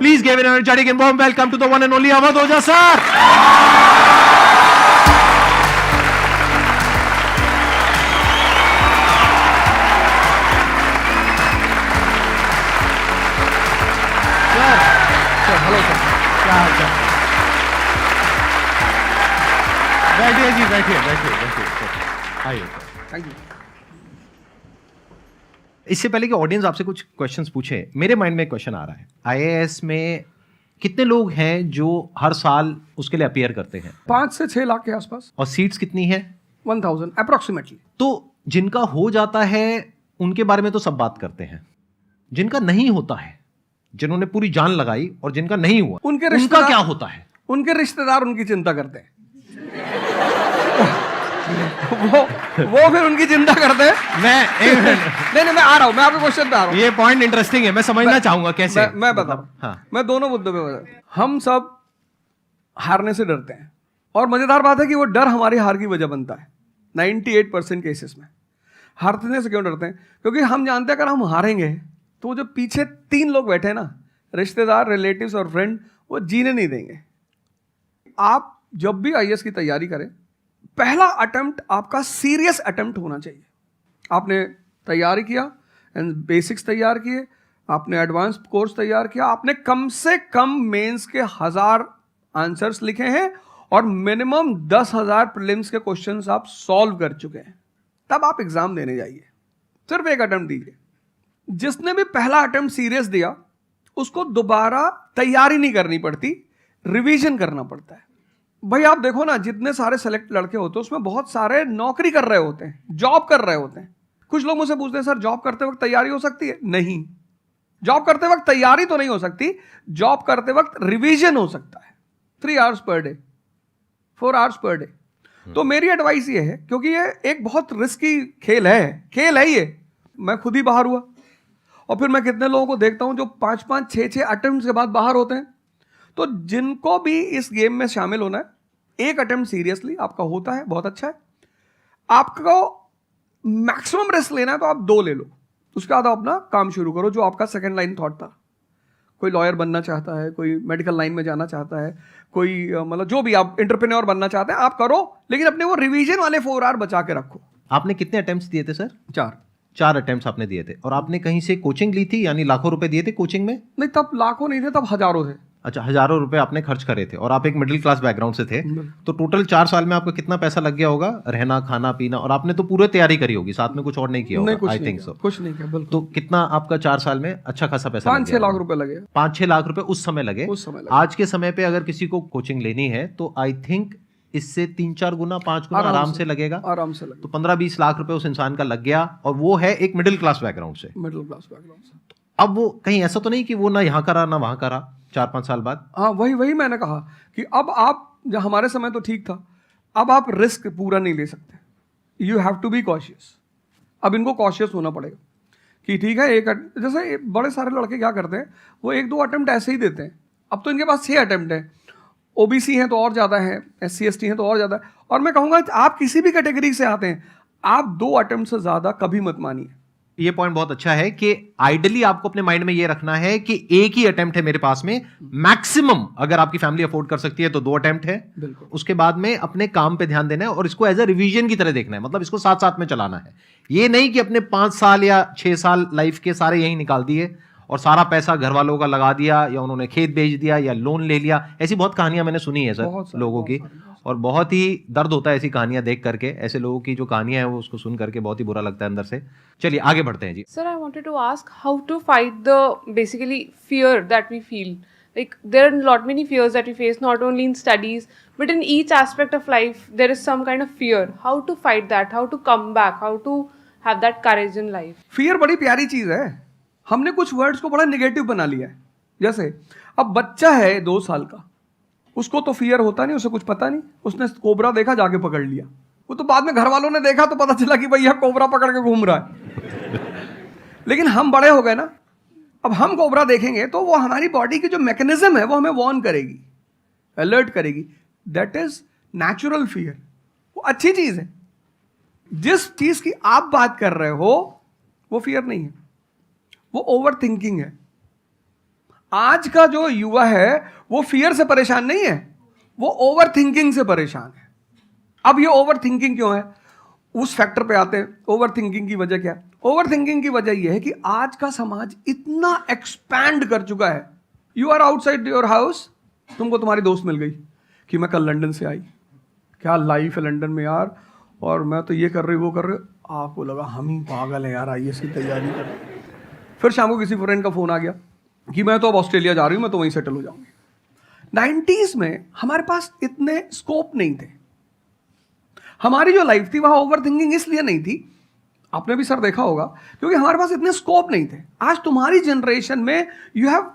Please give an energetic and warm welcome to the one and only Awadh Oja sir. Sir hello sir, क्या हाल चाल? बैठिए जी, बैठिए। आइए। Thank you. इससे पहले कि ऑडियंस आपसे कुछ क्वेश्चंस पूछे, मेरे माइंड में एक क्वेश्चन आ रहा है। आईएएस में कितने लोग हैं जो हर साल उसके लिए अपीयर करते हैं? 5 से 6 लाख के आसपास। और सीट्स कितनी है? 1000 अप्रोक्सीमेटली। तो जिनका हो जाता है उनके बारे में तो सब बात करते हैं, जिनका नहीं होता है, जिन्होंने पूरी जान लगाई और जिनका नहीं हुआ, उनका क्या होता है? उनके रिश्तेदार उनकी चिंता करते हैं। वो फिर उनकी चिंता करते हैं। नहीं मैं आ रहा हूं, मैं आपके क्वेश्चन पे आ रहा हूं। ये पॉइंट इंटरेस्टिंग है, मैं समझना चाहूंगा कैसे। मैं बताऊं। हाँ। मैं दोनों मुद्दों पे बता। हम सब हारने से डरते हैं, और मजेदार बात है कि वो डर हमारी हार की वजह बनता है। 98% केसेस में हारने से क्यों डरते हैं? क्योंकि हम जानते हैं अगर हम हारेंगे तो वो जो पीछे 3 लोग बैठे हैं ना, रिश्तेदार, रिलेटिव्स और फ्रेंड, वो जीने नहीं देंगे। आप जब भी आईएएस की तैयारी करें, पहला अटेम्प्ट आपका सीरियस अटेम्प्ट होना चाहिए। आपने तैयारी किया, बेसिक्स तैयार किए, आपने एडवांस कोर्स तैयार किया, आपने कम से कम मेंस के 1000 आंसर्स लिखे हैं और मिनिमम 10,000 प्रीलिम्स के क्वेश्चंस आप सॉल्व कर चुके हैं, तब आप एग्जाम देने जाइए। सिर्फ एक अटेम्प्ट दीजिए। जिसने भी पहला अटेम्प्ट सीरियस दिया, उसको दोबारा तैयारी नहीं करनी पड़ती, रिवीजन करना पड़ता है। भाई आप देखो ना, जितने सारे सेलेक्ट लड़के होते हैं उसमें बहुत सारे नौकरी कर रहे होते हैं, जॉब कर रहे होते हैं। कुछ लोग मुझसे पूछते हैं सर जॉब करते वक्त तैयारी हो सकती है? नहीं, जॉब करते वक्त तैयारी तो नहीं हो सकती, जॉब करते वक्त रिवीजन हो सकता है। 3 hours per day, 4 hours per day. तो मेरी एडवाइस ये है, क्योंकि ये एक बहुत रिस्की खेल है ये। मैं खुद ही बाहर हुआ, और फिर मैं कितने लोगों को देखता हूं जो 5-5, 6-6 अटेम्प्ट के बाद बाहर होते हैं। तो जिनको भी इस गेम में शामिल होना है, एक अटेम्प्ट सीरियसली आपका होता है, बहुत अच्छा है। आपको मैक्सिमम रिस्क लेना है तो आप 2 ले लो, उसके बाद आप अपना काम शुरू करो, जो आपका सेकंड लाइन थॉट था। कोई लॉयर बनना चाहता है, कोई मेडिकल लाइन में जाना चाहता है, कोई मतलब जो भी आप एंटरप्रेन्योर बनना चाहते हैं, आप करो, लेकिन अपने वो रिवीजन वाले 4 आवर बचा के रखो। आपने कितने अटेम्प्ट्स दिए थे सर? 4 अटेम्प्ट्स आपने दिए थे। और आपने कहीं से कोचिंग ली थी, यानी लाखों रुपए दिए थे कोचिंग में? नहीं, तब लाखों नहीं थे, तब हजारों थे। अच्छा, हजारों रुपए आपने खर्च करे थे, और आप एक मिडिल क्लास बैकग्राउंड से थे। तो टोटल 4 साल में आपका कितना पैसा लग गया होगा? रहना, खाना, पीना, और आपने तो पूरी तैयारी करी होगी, साथ में कुछ और नहीं किया होगा? I think so. कुछ नहीं किया, बिल्कुल। तो कितना आपका 4 साल में अच्छा खासा पैसा? 5-6 लाख रुपए लगे। 5-6 लाख रुपए उस समय लगे। आज के समय पे अगर किसी को कोचिंग लेनी है तो आई थिंक इससे 3-4 गुना, 5 गुना आराम से लगेगा। तो 15-20 लाख रुपए उस इंसान का लग गया, और वो है एक मिडिल क्लास बैकग्राउंड से। अब वो कहीं ऐसा तो नहीं कि वो ना यहाँ करा ना वहां करा 4-5 साल बाद? हाँ, वही मैंने कहा कि अब आप, जब हमारे समय तो ठीक था, अब आप रिस्क पूरा नहीं ले सकते। You have to be cautious. अब इनको कॉशियस होना पड़ेगा कि ठीक है, जैसे बड़े सारे लड़के क्या करते हैं, वो 1-2 अटेम्प्ट ऐसे ही देते हैं। अब तो इनके पास 6 अटेम्प्ट है। ओबीसी हैं तो और ज़्यादा है, SC ST हैं तो और ज़्यादा है। और मैं कहूँगा आप किसी भी कैटेगरी से आते हैं, आप 2 अटेम्प्ट से ज़्यादा कभी मत मानिए। ये पॉइंट बहुत अच्छा है कि आइडियली आपको अपने माइंड में ये रखना है कि एक ही अटेम्प्ट है मेरे पास में, मैक्सिमम अगर आपकी फैमिली अफोर्ड कर सकती है तो 2 अटेम्प्ट है। उसके बाद में अपने काम पे ध्यान देना है, और इसको एज ए रिवीजन की तरह देखना है, मतलब इसको साथ साथ में चलाना है। ये नहीं कि अपने 5 साल या 6 साल लाइफ के सारे यही निकाल दिए और सारा पैसा घर वालों का लगा दिया, या उन्होंने खेत बेच दिया, या लोन ले लिया। ऐसी बहुत कहानियां मैंने सुनी है सर लोगों की, और बहुत ही दर्द होता है ऐसी कहानियां देख करके। ऐसे लोगों की जो कहानियां हैं वो उसको सुन करके बहुत ही बुरा लगता है अंदर से। चलिए आगे बढ़ते हैं जी। Sir, I wanted to ask how to fight the basically fear that we feel. Like there are lot many fears that we face, not only in studies but in each aspect of life. There is some kind of fear. How to fight that? How to come back? How to have that courage in life? Fear बड़ी प्यारी चीज है। हमने कुछ words को बड़ा negative बना लिया है। जैसे अब बच्चा है 2 साल का, उसको तो फियर होता नहीं, उसे कुछ पता नहीं, उसने कोबरा देखा, जाके पकड़ लिया। वो तो बाद में घर वालों ने देखा तो पता चला कि भैया कोबरा पकड़ के घूम रहा है। लेकिन हम बड़े हो गए ना, अब हम कोबरा देखेंगे तो वो हमारी बॉडी की जो मैकेनिज्म है वो हमें वार्न करेगी, अलर्ट करेगी। That is natural fear. वो अच्छी चीज है। जिस चीज की आप बात कर रहे हो वो फियर नहीं है, वो ओवर थिंकिंग है। आज का जो युवा है वो फियर से परेशान नहीं है, वो ओवर थिंकिंग से परेशान है। अब ये ओवर थिंकिंग क्यों है, उस फैक्टर पे आते हैं। ओवर थिंकिंग की वजह क्या है? ओवर थिंकिंग की वजह यह है कि आज का समाज इतना एक्सपैंड कर चुका है। You are outside your house, तुमको तुम्हारी दोस्त मिल गई कि मैं कल लंदन से आई, क्या लाइफ है लंदन में यार, और मैं तो ये कर रही वो कर रही। आपको लगा हम ही पागल है यार, आईएएस की तैयारी कर रहे। फिर शाम को किसी फ्रेंड का फोन आ गया कि मैं तो अब ऑस्ट्रेलिया जा रही हूँ, मैं तो वहीं सेटल हो जाऊंगी। 90s में हमारे पास इतने स्कोप नहीं थे। हमारी जो लाइफ थी वहां ओवर थिंकिंग इसलिए नहीं थी, आपने भी सर देखा होगा, क्योंकि हमारे पास इतने स्कोप नहीं थे। आज तुम्हारी जनरेशन में यू हैव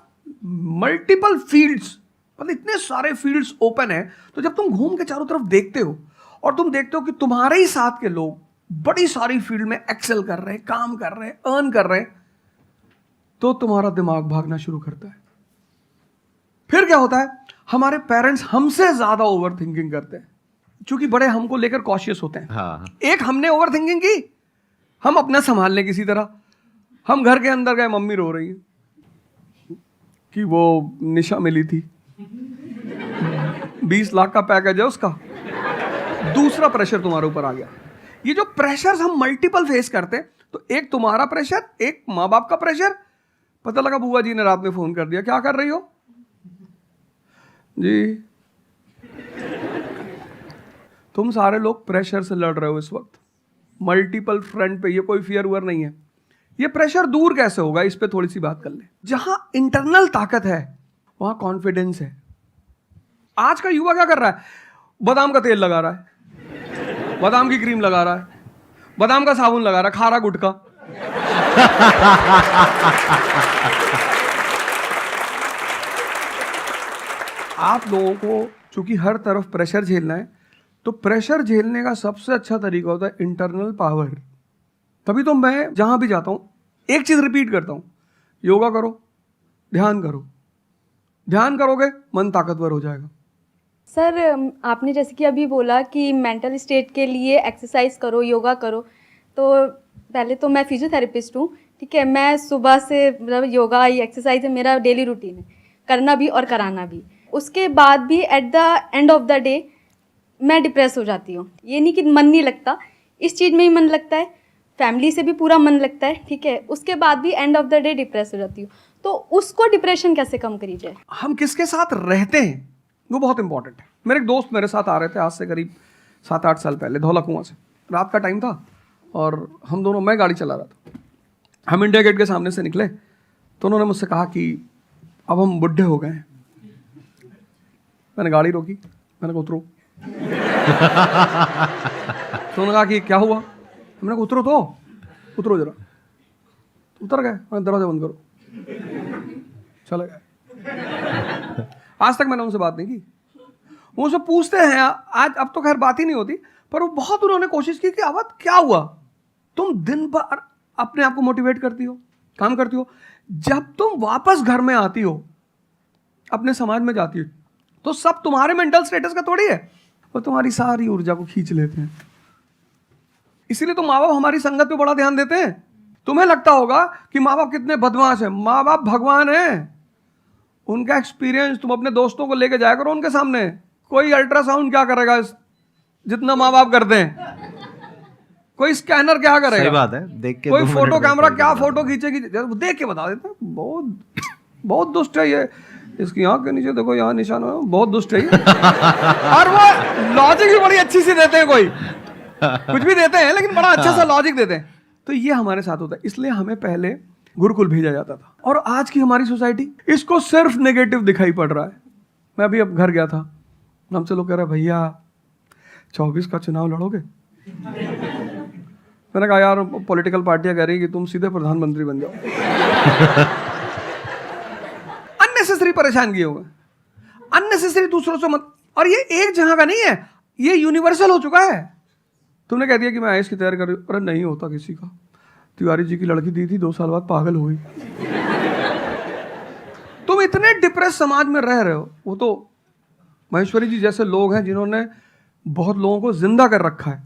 मल्टीपल फील्ड्स, मतलब इतने सारे फील्ड्स ओपन है। तो जब तुम घूम के चारों तरफ देखते हो और तुम देखते हो कि तुम्हारे ही साथ के लोग बड़ी सारी फील्ड में एक्सेल कर रहे हैं, काम कर रहे हैं, अर्न कर रहे हैं, तो तुम्हारा दिमाग भागना शुरू करता है। फिर क्या होता है, हमारे पेरेंट्स हमसे ज्यादा ओवर थिंकिंग करते हैं, क्योंकि बड़े हमको लेकर कॉशियस होते हैं। हाँ। एक हमने ओवर थिंकिंग की, हम अपना संभाल लें किसी तरह। हम घर के अंदर गए, मम्मी रो रही है कि वो निशा मिली थी, 20 लाख का पैकेज है उसका। दूसरा प्रेशर तुम्हारे ऊपर आ गया। ये जो प्रेशर हम मल्टीपल फेस करते हैं, तो एक तुम्हारा प्रेशर, एक माँ बाप का प्रेशर। पता लगा बुआ जी ने रात में फोन कर दिया, क्या कर रही हो जी? तुम सारे लोग प्रेशर से लड़ रहे हो इस वक्त, मल्टीपल फ्रंट पे। ये कोई फियर उयर नहीं है। ये प्रेशर दूर कैसे होगा, इस पे थोड़ी सी बात कर ले। जहां इंटरनल ताकत है वहां कॉन्फिडेंस है। आज का युवा क्या कर रहा है? बादाम का तेल लगा रहा है, बादाम की क्रीम लगा रहा है, बादाम का साबुन लगा रहा है, खा रहा गुटखा। आप लोगों को चूंकि हर तरफ प्रेशर झेलना है, तो प्रेशर झेलने का सबसे अच्छा तरीका होता है इंटरनल पावर। तभी तो मैं जहां भी जाता हूं एक चीज रिपीट करता हूं, योगा करो, ध्यान करो। ध्यान करोगे मन ताकतवर हो जाएगा। सर, आपने जैसे कि अभी बोला कि मेंटल स्टेट के लिए एक्सरसाइज करो, योगा करो। तो पहले तो मैं फिजियोथेरेपिस्ट हूँ, ठीक है। मैं सुबह से मतलब योगा एक्सरसाइज है मेरा डेली रूटीन है, करना भी और कराना भी। उसके बाद भी at the end of the day मैं डिप्रेस हो जाती हूँ। ये नहीं कि मन नहीं लगता, इस चीज़ में ही मन लगता है, फैमिली से भी पूरा मन लगता है, ठीक है। उसके बाद भी end of the day depress हो जाती हूँ। तो उसको डिप्रेशन कैसे कम करी जाए? हम किसके साथ रहते हैं वो बहुत इंपॉर्टेंट है। मेरे एक दोस्त मेरे साथ आ रहे थे आज से करीब 7-8 साल पहले, धौला कुआं से। रात का टाइम था और हम दोनों, मैं गाड़ी चला रहा था, हम इंडिया गेट के सामने से निकले तो उन्होंने मुझसे कहा कि अब हम बुढ़े हो गए हैं। मैंने गाड़ी रोकी, मैंने कहा उतरो। तो उन्होंने कहा कि क्या हुआ? मैंने कहा उतरो, तो उतरो जरा। उतर गए, मैंने दरवाजा बंद करो, चले गए। आज तक मैंने उनसे बात नहीं की। वो उनसे पूछते हैं आज, अब तो खैर बात ही नहीं होती, पर वो बहुत उन्होंने कोशिश की कि अवध क्या हुआ? तुम दिन भर अपने आप को मोटिवेट करती हो, काम करती हो, जब तुम वापस घर में आती हो, अपने समाज में जाती हो, तो सब तुम्हारे मेंटल स्टेटस का थोड़ी है, वो तुम्हारी सारी ऊर्जा को खींच लेते हैं। इसीलिए तो माँ बाप हमारी संगत पे बड़ा ध्यान देते हैं। तुम्हें लगता होगा कि माँ बाप कितने बदमाश हैं, माँ बाप भगवान हैं। उनका एक्सपीरियंस तुम अपने दोस्तों को लेके जाया करो उनके सामने। कोई अल्ट्रासाउंड क्या करेगा जितना माँ बाप करते हैं? कोई स्कैनर क्या करेगा? सही बात है, देख के कोई 2 मिनट फोटो में कैमरा बता क्या देगा। फोटो खींचेगी, देख के बता देते हैं। बहुत दुष्ट है ये। इसकी आंख के नीचे देखो, यहाँ निशान है, बहुत दुष्ट है ये। और वो लॉजिक भी बड़ी अच्छी सी देते हैं, कोई कुछ भी देते हैं लेकिन बड़ा अच्छा सा लॉजिक देते हैं। तो ये हमारे साथ होता है। इसलिए हमें पहले गुरुकुल भेजा जाता था, और आज की हमारी सोसाइटी इसको सिर्फ नेगेटिव दिखाई पड़ रहा है। मैं अभी अब घर गया था, हमसे लोग कह रहे भैया 24 का चुनाव लड़ोगे? मैंने कहा यार पॉलिटिकल पार्टियां कह रही कि तुम सीधे प्रधानमंत्री बन जाओ। अननेसेसरी परेशान किए हुए, अननेसेसरी दूसरों से मत। और ये एक जगह का नहीं है, ये यूनिवर्सल हो चुका है। तुमने कह दिया कि मैं आईएएस की तैयारी कर रही हूँ, अरे नहीं होता किसी का। तिवारी जी की लड़की दी थी, 2 साल बाद पागल हुई। तुम इतने डिप्रेस समाज में रह रहे हो। वो तो महेश्वरी जी जैसे लोग हैं जिन्होंने बहुत लोगों को जिंदा कर रखा है।